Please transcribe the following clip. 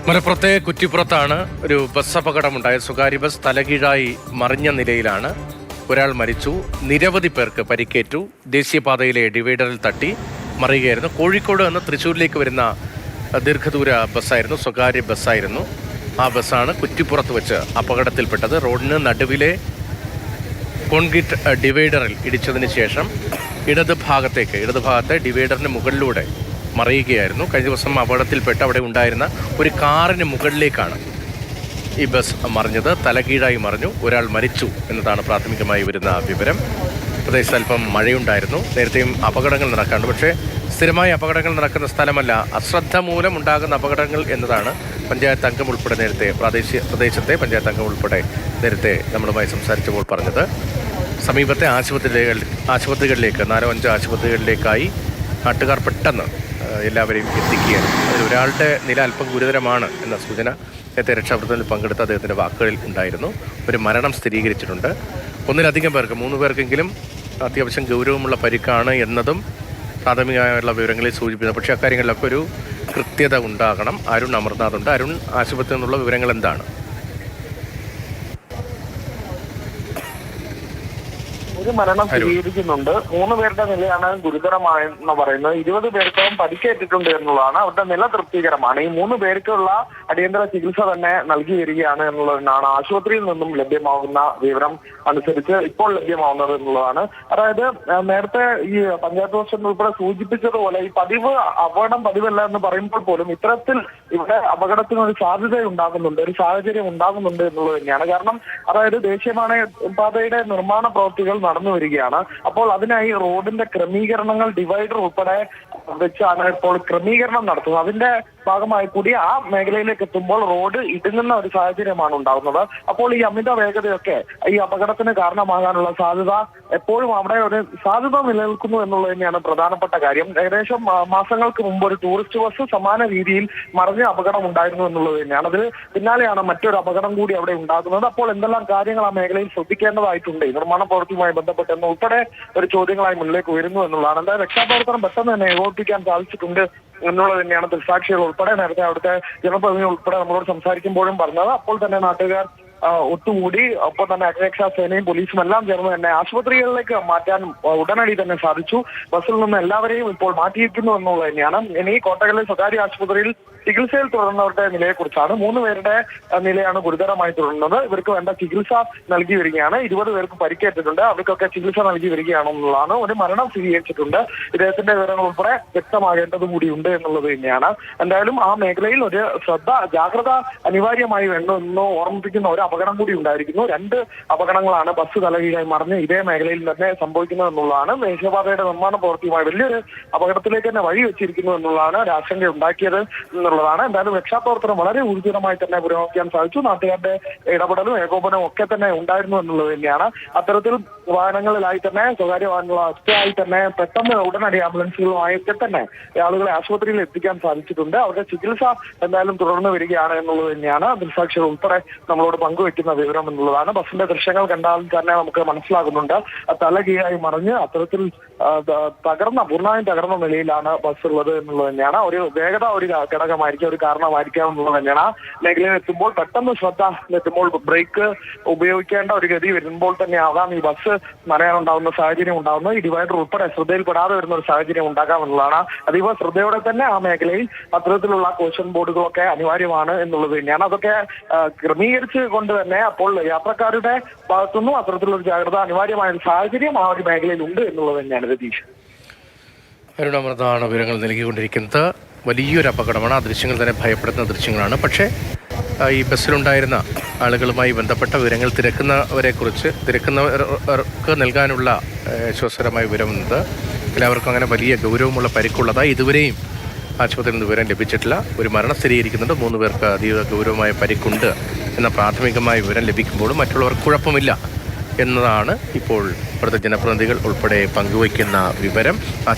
മലപ്പുറത്തെ കുറ്റിപ്പുറത്താണ് ഒരു ബസ് അപകടമുണ്ടായത്. സ്വകാര്യ ബസ് തലകീഴായി മറിഞ്ഞ നിലയിലാണ്. ഒരാൾ മരിച്ചു, നിരവധി പേർക്ക് പരിക്കേറ്റു. ദേശീയപാതയിലെ ഡിവൈഡറിൽ തട്ടി മറിയുകയായിരുന്നു. കോഴിക്കോട് നിന്ന് തൃശ്ശൂരിലേക്ക് വരുന്ന ദീർഘദൂര ബസ്സായിരുന്നു, സ്വകാര്യ ബസ്സായിരുന്നു. ആ ബസ്സാണ് കുറ്റിപ്പുറത്ത് വെച്ച് അപകടത്തിൽപ്പെട്ടത്. റോഡിന് നടുവിലെ കോൺക്രീറ്റ് ഡിവൈഡറിൽ ഇടിച്ചതിന് ശേഷം ഇടതുഭാഗത്തെ ഡിവൈഡറിന് മുകളിലൂടെ മറിയുകയായിരുന്നു. കഴിഞ്ഞ ദിവസം അപകടത്തിൽപ്പെട്ട് അവിടെ ഉണ്ടായിരുന്ന ഒരു കാറിന് മുകളിലേക്കാണ് ഈ ബസ് മറിഞ്ഞത്. തലകീഴായി മറിഞ്ഞു, ഒരാൾ മരിച്ചു എന്നതാണ് പ്രാഥമികമായി വരുന്ന വിവരം. പ്രദേശത്ത് അല്പം മഴയുണ്ടായിരുന്നു. നേരത്തെയും അപകടങ്ങൾ നടക്കാറുണ്ട്, പക്ഷേ സ്ഥിരമായി അപകടങ്ങൾ നടക്കുന്ന സ്ഥലമല്ല. അശ്രദ്ധ മൂലം ഉണ്ടാകുന്ന അപകടങ്ങൾ എന്നതാണ് പഞ്ചായത്ത് അംഗം ഉൾപ്പെടെ നേരത്തെ പ്രദേശത്തെ പഞ്ചായത്ത് അംഗം ഉൾപ്പെടെ നേരത്തെ നമ്മളുമായി സംസാരിച്ചപ്പോൾ പറഞ്ഞത്. സമീപത്തെ ആശുപത്രികളിലേക്ക് 4-5 ആശുപത്രികളിലേക്കായി നാട്ടുകാർ പെട്ടെന്ന് എല്ലാവരെയും എത്തിക്കുകയാണ്. അതിൽ ഒരാളുടെ നില അല്പം ഗുരുതരമാണ് എന്ന സൂചന നേരത്തെ രക്ഷാപ്രവർത്തനത്തിൽ പങ്കെടുത്ത അദ്ദേഹത്തിൻ്റെ വാക്കുകളിൽ ഉണ്ടായിരുന്നു. ഒരു മരണം സ്ഥിരീകരിച്ചിട്ടുണ്ട്. ഒന്നിലധികം പേർക്ക് 3 പേർക്കെങ്കിലും അത്യാവശ്യം ഗൗരവമുള്ള പരിക്കാണ് എന്നതും പ്രാഥമികമായുള്ള വിവരങ്ങളിൽ സൂചിപ്പിക്കുന്നു. പക്ഷേ അക്കാര്യങ്ങളിലൊക്കെ ഒരു കൃത്യത ഉണ്ടാകണം. അരുൺ അമർനാഥ് ഉണ്ട്. അരുൺ, ആശുപത്രിയിൽ നിന്നുള്ള വിവരങ്ങൾ എന്താണ്? ഒരു മരണം സ്ഥിരീകരിക്കുന്നുണ്ട്. 3 പേരുടെ നിലയാണ് ഗുരുതരമായെന്ന് പറയുന്നത്. 20 പേർക്കും പരിക്കേറ്റിട്ടുണ്ട് എന്നുള്ളതാണ്. അവരുടെ നില തൃപ്തികരമാണ്. ഈ 3 പേർക്കുള്ള അടിയന്തര ചികിത്സ തന്നെ നൽകി വരികയാണ് എന്നുള്ളതാണ് ആശുപത്രിയിൽ നിന്നും ലഭ്യമാകുന്ന വിവരം അനുസരിച്ച് ഇപ്പോൾ ലഭ്യമാവുന്നത് എന്നുള്ളതാണ്. അതായത് നേരത്തെ ഈ പഞ്ചായത്ത് പ്രസിഡന്റ് ഉൾപ്പെടെ സൂചിപ്പിച്ചതുപോലെ ഈ അപകടം പതിവല്ല എന്ന് പറയുമ്പോൾ പോലും ഇത്തരത്തിൽ ഇവിടെ അപകടത്തിനൊരു സാധ്യത ഉണ്ടാകുന്നുണ്ട്, ഒരു സാഹചര്യം ഉണ്ടാകുന്നുണ്ട് എന്നുള്ളത് തന്നെയാണ്. കാരണം അതായത് ദേശീയപാതയുടെ നിർമ്മാണ പ്രവൃത്തികൾ നടന്നു വരികയാണ്. അപ്പോൾ അതിനായി റോഡിന്റെ ക്രമീകരണങ്ങൾ ഡിവൈഡർ ഉൾപ്പെടെ വെച്ചാണ് ഇപ്പോൾ ക്രമീകരണം നടത്തുന്നത്. അതിന്റെ ഭാഗമായി കൂടി ആ മേഖലയിലേക്ക് എത്തുമ്പോൾ റോഡ് ഇടുങ്ങുന്ന ഒരു സാഹചര്യമാണ് ഉണ്ടാകുന്നത്. അപ്പോൾ ഈ അമിത വേഗതയൊക്കെ ഈ അപകടത്തിന് കാരണമാകാനുള്ള സാധ്യത എപ്പോഴും അവിടെ ഒരു സാധ്യത നിലനിൽക്കുന്നു എന്നുള്ളത് തന്നെയാണ് പ്രധാനപ്പെട്ട കാര്യം. ഏകദേശം മാസങ്ങൾക്ക് മുമ്പ് ഒരു ടൂറിസ്റ്റ് ബസ് സമാന രീതിയിൽ മറിഞ്ഞ അപകടം ഉണ്ടായിരുന്നു എന്നുള്ളത് തന്നെയാണ്. അതിന് പിന്നാലെയാണ് മറ്റൊരു അപകടം കൂടി അവിടെ ഉണ്ടാകുന്നത്. അപ്പോൾ എന്തെല്ലാം കാര്യങ്ങൾ ആ മേഖലയിൽ ശ്രദ്ധിക്കേണ്ടതായിട്ടുണ്ട് ഈ നിർമ്മാണ പ്രവൃത്തിയുമായി ബന്ധപ്പെട്ട് എന്ന് ഉൾപ്പെടെ ഒരു ചോദ്യങ്ങളായി മുന്നിലേക്ക് വരുന്നു എന്നുള്ളതാണ്. എന്തായാലും രക്ഷാപ്രവർത്തനം പെട്ടെന്ന് തന്നെ ഏകോപിപ്പിക്കാൻ സാധിച്ചിട്ടുണ്ട് എന്നുള്ളത് തന്നെയാണ് ദൃക്സാക്ഷികൾ ഉൾപ്പെടെ നേരത്തെ അവിടുത്തെ ജനപ്രതിനിധി ഉൾപ്പെടെ നമ്മളോട് സംസാരിക്കുമ്പോഴും പറഞ്ഞത്. അപ്പോൾ തന്നെ നാട്ടുകാർ ഒത്തുകൂടി, ഒപ്പം തന്നെ അഗ്നിരക്ഷാ സേനയും പോലീസും എല്ലാം ചേർന്ന് തന്നെ ആശുപത്രികളിലേക്ക് മാറ്റാൻ ഉടനടി തന്നെ സാധിച്ചു. ബസ്സിൽ നിന്ന് എല്ലാവരെയും ഇപ്പോൾ മാറ്റിയിരിക്കുന്നു എന്നുള്ളത് തന്നെയാണ്. ഇനി കോട്ടകലിലെ സ്വകാര്യ ആശുപത്രിയിൽ ചികിത്സയിൽ തുടർന്നവരുടെ നിലയെക്കുറിച്ചാണ്. 3 പേരുടെ നിലയാണ് ഗുരുതരമായി തുടരുന്നത്. ഇവർക്ക് വേണ്ട ചികിത്സ നൽകി വരികയാണ്. 20 പേർക്ക് പരിക്കേറ്റിട്ടുണ്ട്. അവർക്കൊക്കെ ചികിത്സ നൽകി വരികയാണെന്നുള്ളതാണ്. ഒരു മരണം സ്ഥിരീകരിച്ചിട്ടുണ്ട്. ഇദ്ദേഹത്തിന്റെ വിവരങ്ങൾ ഉൾപ്പെടെ വ്യക്തമാകേണ്ടതും കൂടിയുണ്ട് എന്നുള്ളത് തന്നെയാണ്. എന്തായാലും ആ മേഖലയിൽ ഒരു ജാഗ്രത അനിവാര്യമായി വേണമെന്ന് ഓർമ്മിപ്പിക്കുന്ന ഒരു അപകടം കൂടി ഉണ്ടായിരിക്കുന്നു. 2 അപകടങ്ങളാണ് ബസ് തലകീഴായി മറിഞ്ഞ് ഇതേ മേഖലയിൽ തന്നെ സംഭവിക്കുന്നത് എന്നുള്ളതാണ്. ദേശീയപാതയുടെ നിർമ്മാണ പ്രവൃത്തിയുമായി വലിയൊരു അപകടത്തിലേക്ക് തന്നെ വഴി വെച്ചിരിക്കുന്നു എന്നുള്ളതാണ് ഒരു ആശങ്ക ഉണ്ടാക്കിയത് എന്നുള്ളതാണ്. എന്തായാലും രക്ഷാപ്രവർത്തനം വളരെ ഊർജിതമായി തന്നെ പുരോഗമിക്കാൻ സാധിച്ചു. നാട്ടുകാരുടെ ഇടപെടലും ഏകോപനവും ഒക്കെ തന്നെ ഉണ്ടായിരുന്നു എന്നുള്ളത് തന്നെയാണ്. അത്തരത്തിൽ വാഹനങ്ങളിലായി തന്നെ സ്വകാര്യ വാഹനങ്ങൾ ഒറ്റയായി തന്നെ പെട്ടെന്ന് ഉടനടി ആംബുലൻസുകളുമായൊക്കെ തന്നെ ആളുകളെ ആശുപത്രിയിൽ എത്തിക്കാൻ സാധിച്ചിട്ടുണ്ട്. അവരുടെ ചികിത്സ എന്തായാലും തുടർന്ന് വരികയാണ് എന്നുള്ളത് തന്നെയാണ് ദൃക്സാക്ഷികൾ ഉൾപ്പെടെ നമ്മളോട് പങ്കുവെക്കുന്ന വിവരം എന്നുള്ളതാണ്. ബസ്സിന്റെ ദൃശ്യങ്ങൾ കണ്ടാൽ തന്നെ നമുക്ക് മനസ്സിലാകുന്നുണ്ട്. തലകീഴായി മറിഞ്ഞ് അത്തരത്തിൽ പൂർണ്ണമായും തകർന്ന നിലയിലാണ് ബസ് ഉള്ളത് എന്നുള്ളത് തന്നെയാണ്. ഒരു വേഗത ഒരു ഘടകമായിരിക്കും, ഒരു കാരണമായിരിക്കാം എന്നുള്ളത് തന്നെയാണ്. മേഖലയിൽ എത്തുമ്പോൾ പെട്ടെന്ന് ശ്രദ്ധ എത്തുമ്പോൾ ബ്രേക്ക് ഉപയോഗിക്കേണ്ട ഒരു ഗതി വരുമ്പോൾ തന്നെ ആകാം ഈ ബസ് മറിയാനുണ്ടാകുന്ന സാഹചര്യം ഉണ്ടാകുന്നത്. ഈ ഡിവൈഡർ ഉൾപ്പെടെ ശ്രദ്ധയിൽപ്പെടാതെ വരുന്ന ഒരു സാഹചര്യം ഉണ്ടാകാം എന്നുള്ളതാണ്. അതീവ ശ്രദ്ധയോടെ തന്നെ ആ മേഖലയിൽ അത്തരത്തിലുള്ള കോഷൻ ബോർഡുകളൊക്കെ അനിവാര്യമാണ് എന്നുള്ളത് തന്നെയാണ്. അതൊക്കെ ക്രമീകരിച്ച് കൊണ്ട് തന്നെ അപ്പോൾ യാത്രക്കാരുടെ ഭാഗത്തുനിന്നും അത്തരത്തിലുള്ള ജാഗ്രത അനിവാര്യമായ ഒരു സാഹചര്യം ആ ഒരു മേഖലയിൽ ഉണ്ട് എന്നുള്ളത് തന്നെയാണ് രതീഷ്. അരുണാമൃതാണ് വിവരങ്ങൾ നൽകിക്കൊണ്ടിരിക്കുന്നത്. വലിയൊരു അപകടമാണ്. ആ ദൃശ്യങ്ങൾ തന്നെ ഭയപ്പെടുത്തുന്ന ദൃശ്യങ്ങളാണ്. പക്ഷേ ഈ ബസ്സിലുണ്ടായിരുന്ന ആളുകളുമായി ബന്ധപ്പെട്ട വിവരങ്ങൾ തിരക്കുന്നവർക്ക് നൽകാനുള്ള ആശ്വാസകരമായ വിവരമെന്നത് എല്ലാവർക്കും അങ്ങനെ വലിയ ഗൗരവമുള്ള പരിക്കുള്ളതായി ഇതുവരെയും ആശുപത്രിയിൽ നിന്ന് വിവരം ലഭിച്ചിട്ടില്ല. ഒരു മരണം സ്ഥിരീകരിക്കുന്നുണ്ട്. 3 പേർക്ക് അതീവ ഗൗരവമായ പരിക്കുണ്ട് എന്ന പ്രാഥമികമായ വിവരം ലഭിക്കുമ്പോഴും മറ്റുള്ളവർക്ക് കുഴപ്പമില്ല എന്നതാണ് ഇപ്പോൾ ഇവിടുത്തെ ജനപ്രതിനിധികൾ ഉൾപ്പെടെ പങ്കുവയ്ക്കുന്ന വിവരം.